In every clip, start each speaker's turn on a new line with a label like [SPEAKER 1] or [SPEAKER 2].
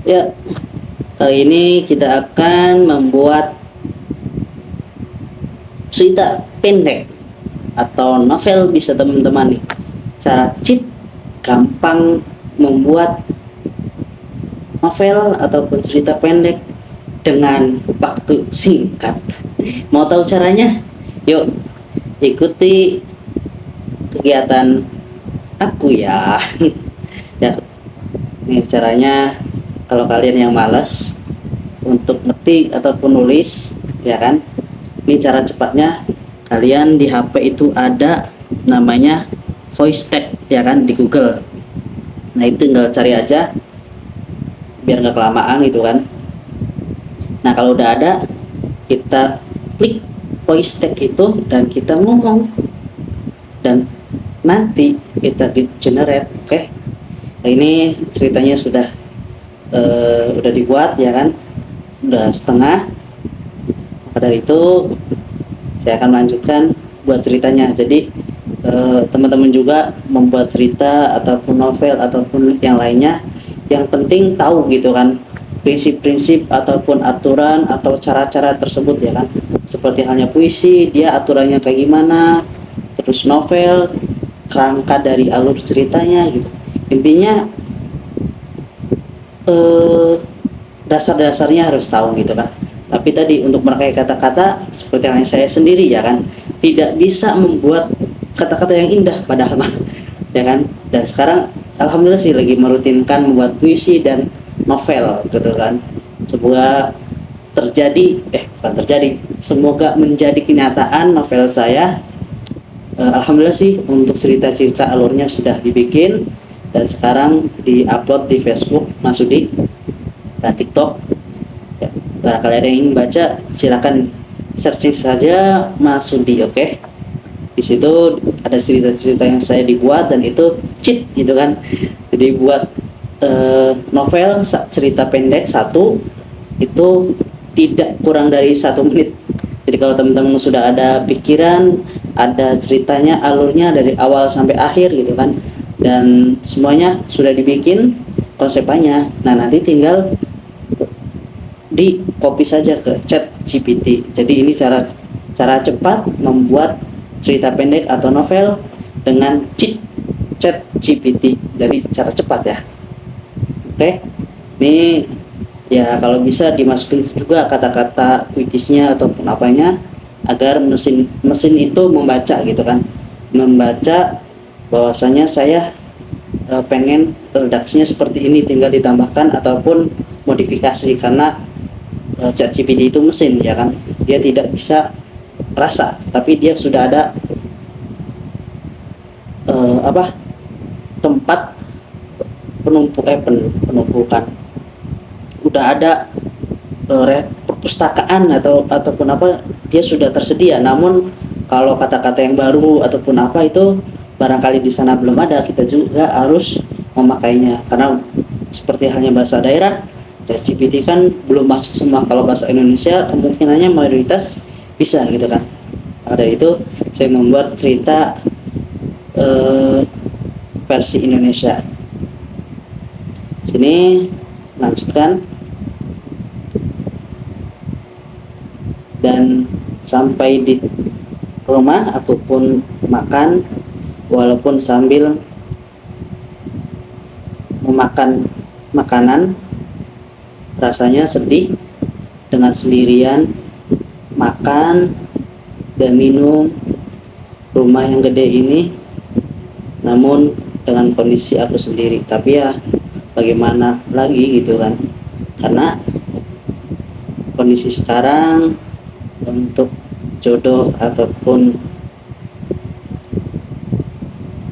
[SPEAKER 1] Ya, kali ini kita akan membuat cerita pendek atau novel bisa teman-teman nih. Cara cheat gampang membuat novel ataupun cerita pendek dengan waktu singkat. Mau tahu caranya? Yuk, ikuti kegiatan aku ya. Ya, ini caranya kalau kalian yang malas untuk ngetik ataupun nulis, ya kan? Ini cara cepatnya. Kalian di HP itu ada namanya voice tag, ya kan, di Google. Nah, itu tinggal cari aja biar nggak kelamaan gitu kan. Nah, kalau udah ada, kita klik voice tag itu dan kita ngomong, dan nanti kita di generate. Oke. Nah, ini ceritanya udah dibuat, ya kan, sudah setengah. Maka dari itu saya akan melanjutkan buat ceritanya. Jadi teman-teman juga membuat cerita ataupun novel ataupun yang lainnya, yang penting tahu gitu kan prinsip-prinsip ataupun aturan atau cara-cara tersebut, ya kan. Seperti halnya puisi, dia aturannya kayak gimana, terus novel, kerangka dari alur ceritanya gitu. Intinya dasar-dasarnya harus tahu gitu kan. Tapi tadi untuk merangkai kata-kata seperti yang saya sendiri, ya kan, tidak bisa membuat kata-kata yang indah padahal mah, ya kan. Dan sekarang alhamdulillah sih lagi merutinkan membuat puisi dan novel gitu kan. Semoga bukan terjadi, semoga menjadi kenyataan novel saya. Alhamdulillah sih untuk cerita-cerita alurnya sudah dibikin dan sekarang diupload di Facebook Masudi dan TikTok. Ya, barangkali ada yang ingin baca, silakan searching saja Masudi, oke. Di situ ada cerita-cerita yang saya dibuat dan itu cheat gitu kan. Jadi buat novel cerita pendek satu itu tidak kurang dari 1 menit. Jadi kalau teman-teman sudah ada pikiran, ada ceritanya, alurnya dari awal sampai akhir gitu kan, dan semuanya sudah dibikin konsepannya, nah nanti tinggal di copy saja ke chat GPT. Jadi ini cara cepat membuat cerita pendek atau novel dengan chat GPT dari cara cepat ya. Oke, ini ya kalau bisa dimasukin juga kata-kata puitisnya ataupun apanya agar mesin itu membaca gitu kan, membaca bahwasanya saya pengen redaksinya seperti ini, tinggal ditambahkan ataupun modifikasi. Karena ChatGPT itu mesin, ya kan, dia tidak bisa rasa, tapi dia sudah ada tempat penumpukan, udah ada perpustakaan ataupun apa, dia sudah tersedia. Namun kalau kata-kata yang baru ataupun apa itu barangkali di sana belum ada, kita juga harus memakainya. Karena seperti halnya bahasa daerah, ChatGPT kan belum masuk semua. Kalau bahasa Indonesia kemungkinannya mayoritas bisa gitu kan. Ada itu saya membuat cerita versi Indonesia. Sini lanjutkan. Dan sampai di rumah aku pun makan, walaupun sambil memakan makanan, rasanya sedih dengan sendirian makan dan minum rumah yang gede ini, namun dengan kondisi aku sendiri. Tapi ya bagaimana lagi gitu kan, karena kondisi sekarang untuk jodoh ataupun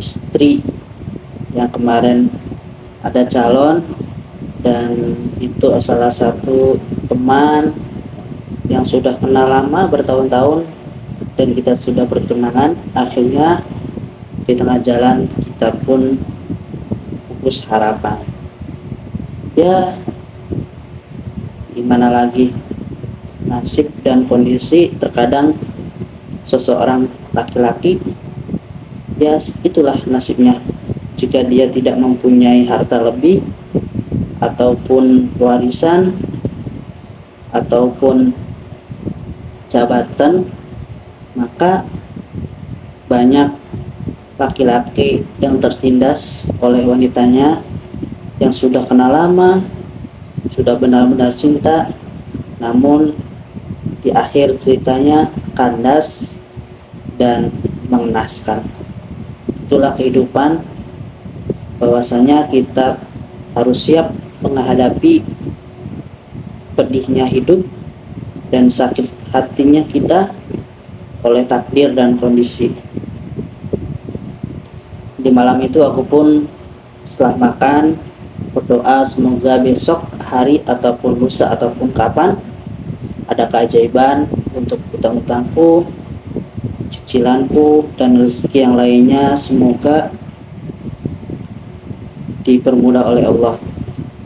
[SPEAKER 1] istri yang kemarin ada calon, dan itu salah satu teman yang sudah kenal lama bertahun-tahun dan kita sudah bertunangan, akhirnya di tengah jalan kita pun pupus harapan. Ya gimana lagi, nasib dan kondisi terkadang seseorang laki-laki ya itulah nasibnya. Jika dia tidak mempunyai harta lebih ataupun warisan ataupun jabatan, maka banyak laki-laki yang tertindas oleh wanitanya yang sudah kenal lama, sudah benar-benar cinta, namun di akhir ceritanya kandas dan mengenaskan. Itulah kehidupan, bahwasanya kita harus siap menghadapi pedihnya hidup dan sakit hatinya kita oleh takdir dan kondisi. Di malam itu aku pun setelah makan berdoa semoga besok hari ataupun lusa ataupun kapan ada keajaiban untuk utang-utangku, cicilanku, dan rezeki yang lainnya, semoga dipermudah oleh Allah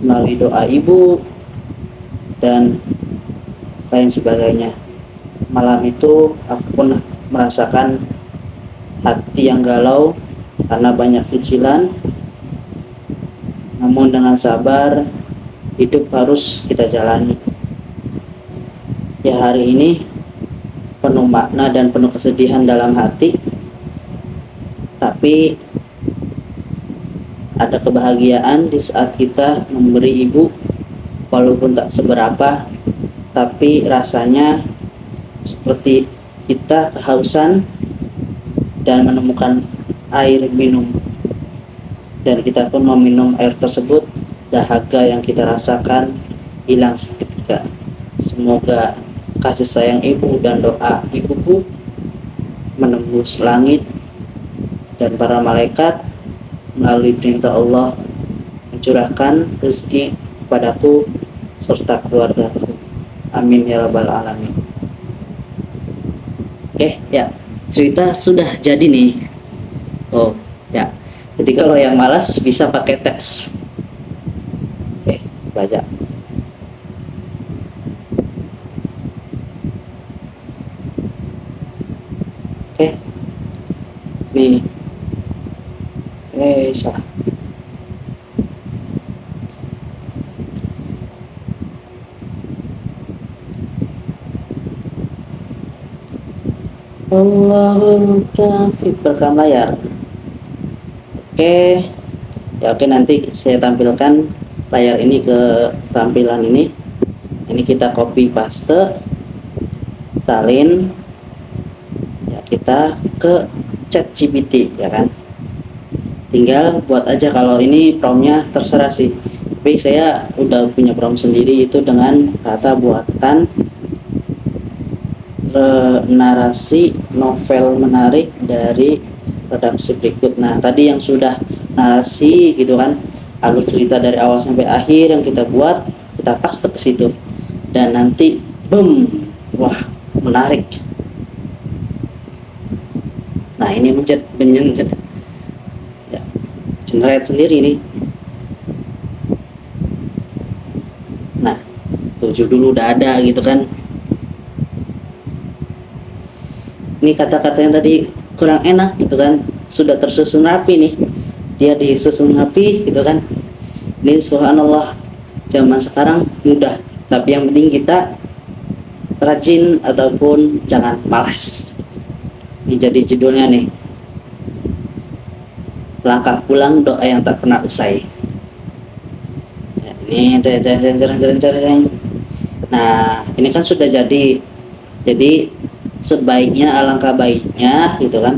[SPEAKER 1] melalui doa ibu dan lain sebagainya. Malam itu aku pun merasakan hati yang galau karena banyak cicilan, namun dengan sabar hidup harus kita jalani. Ya, hari ini penuh makna dan penuh kesedihan dalam hati, tapi ada kebahagiaan di saat kita memberi ibu, walaupun tak seberapa, tapi rasanya seperti kita kehausan dan menemukan air minum, dan kita pun meminum air tersebut, dahaga yang kita rasakan hilang seketika. Semoga kasih sayang ibu dan doa ibuku menembus langit dan para malaikat melalui perintah Allah mencurahkan rezeki kepadaku serta keluargaku. Amin ya rabbal alamin. Oke, ya, cerita sudah jadi nih. Oh ya, jadi kalau yang malas bisa pakai teks. Oke, baca. Oke, nih, salah. Allahul kafi, perekam layar. Oke, ya oke, nanti saya tampilkan layar ini ke tampilan ini. Ini kita copy paste, salin. Kita ke ChatGPT, ya kan, tinggal buat aja. Kalau ini promptnya terserah sih, tapi saya udah punya prompt sendiri, itu dengan kata buatkan narasi novel menarik dari redaksi berikut. Nah, tadi yang sudah narasi gitu kan, alur cerita dari awal sampai akhir yang kita buat, kita paste ke situ, dan nanti boom, wah, menarik. Nah, ini ya, generate sendiri nih. Nah, tuh judul udah ada gitu kan. Ini kata-kata yang tadi kurang enak gitu kan, sudah tersusun rapi nih. Dia disusun rapi gitu kan. Ini subhanallah, zaman sekarang mudah, tapi yang penting kita rajin ataupun jangan malas. Ini jadi judulnya nih, langkah pulang doa yang tak pernah usai. Ya, ini nah, ini kan sudah jadi sebaiknya, alangkah baiknya gitu kan,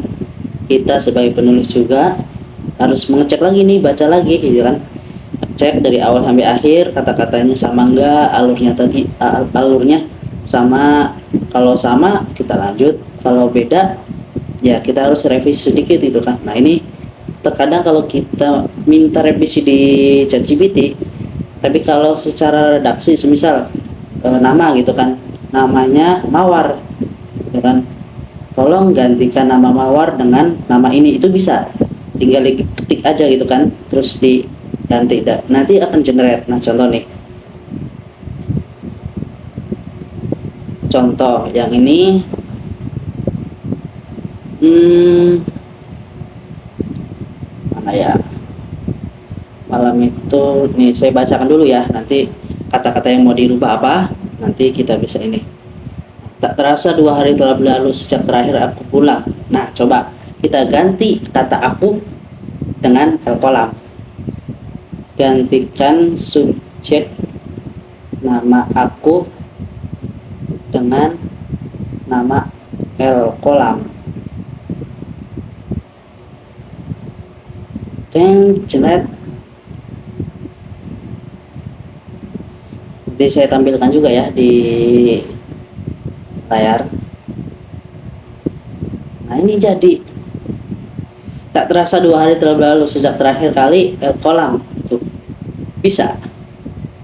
[SPEAKER 1] kita sebagai penulis juga harus mengecek lagi nih, baca lagi gitu kan, cek dari awal sampai akhir, kata-katanya sama enggak, alurnya sama. Kalau sama kita lanjut, kalau beda ya kita harus revisi sedikit itu kan. Nah, ini terkadang kalau kita minta revisi di ChatGPT, tapi kalau secara redaksi, semisal nama gitu kan, namanya Mawar gitu kan, tolong gantikan nama Mawar dengan nama ini, itu bisa, tinggal diketik aja gitu kan, terus diganti, nanti akan generate. Nah, contoh nih, contoh yang ini, mana ya, malam kolam itu, nih saya bacakan dulu ya, nanti kata-kata yang mau dirubah apa, nanti kita bisa ini. Tak terasa 2 hari telah berlalu sejak terakhir aku pulang. Nah, coba kita ganti kata aku dengan el kolam. Gantikan subjek nama aku dengan nama el kolam. Jenet. Nanti saya tampilkan juga ya di layar. Nah, ini jadi. Tak terasa 2 hari telah berlalu sejak terakhir kali el kolam. Tuh, bisa.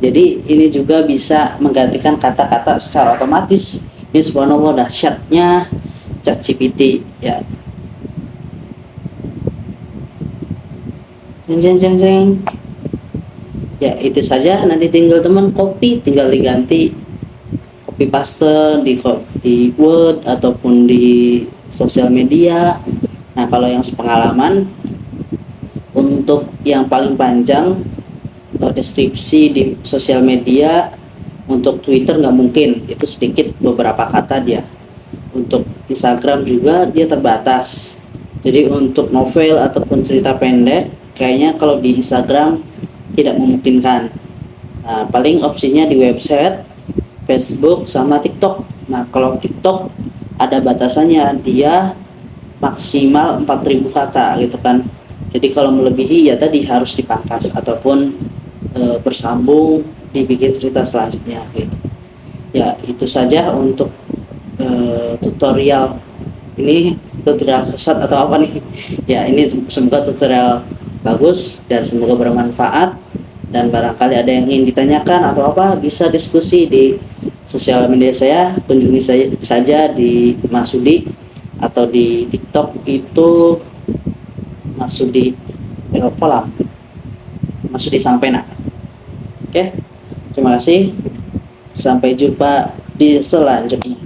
[SPEAKER 1] Jadi ini juga bisa menggantikan kata-kata secara otomatis. Ini subhanallah dahsyatnya ChatGPT ya. Jeng jeng jeng. Ya, itu saja. Nanti tinggal teman copy, tinggal diganti, copy paste di Word ataupun di sosial media. Nah, kalau yang sepengalaman, untuk yang paling panjang deskripsi di sosial media, untuk Twitter nggak mungkin, itu sedikit beberapa kata dia. Untuk Instagram juga dia terbatas. Jadi untuk novel ataupun cerita pendek, kayaknya kalau di Instagram tidak memungkinkan. Nah, paling opsinya di website, Facebook, sama TikTok. Nah, kalau TikTok ada batasannya, dia maksimal 4.000 kata gitu kan. Jadi kalau melebihi ya tadi harus dipangkas ataupun bersambung dibikin cerita selanjutnya gitu. Ya, itu saja untuk tutorial ini. Tutorial sesat atau apa nih? Ya, ini semoga tutorial bagus dan semoga bermanfaat, dan barangkali ada yang ingin ditanyakan atau apa, bisa diskusi di sosial media saya, kunjungi saja di Masudi, atau di TikTok itu Masudi Kolam, Masudi Sampena. Oke, terima kasih, sampai jumpa di selanjutnya.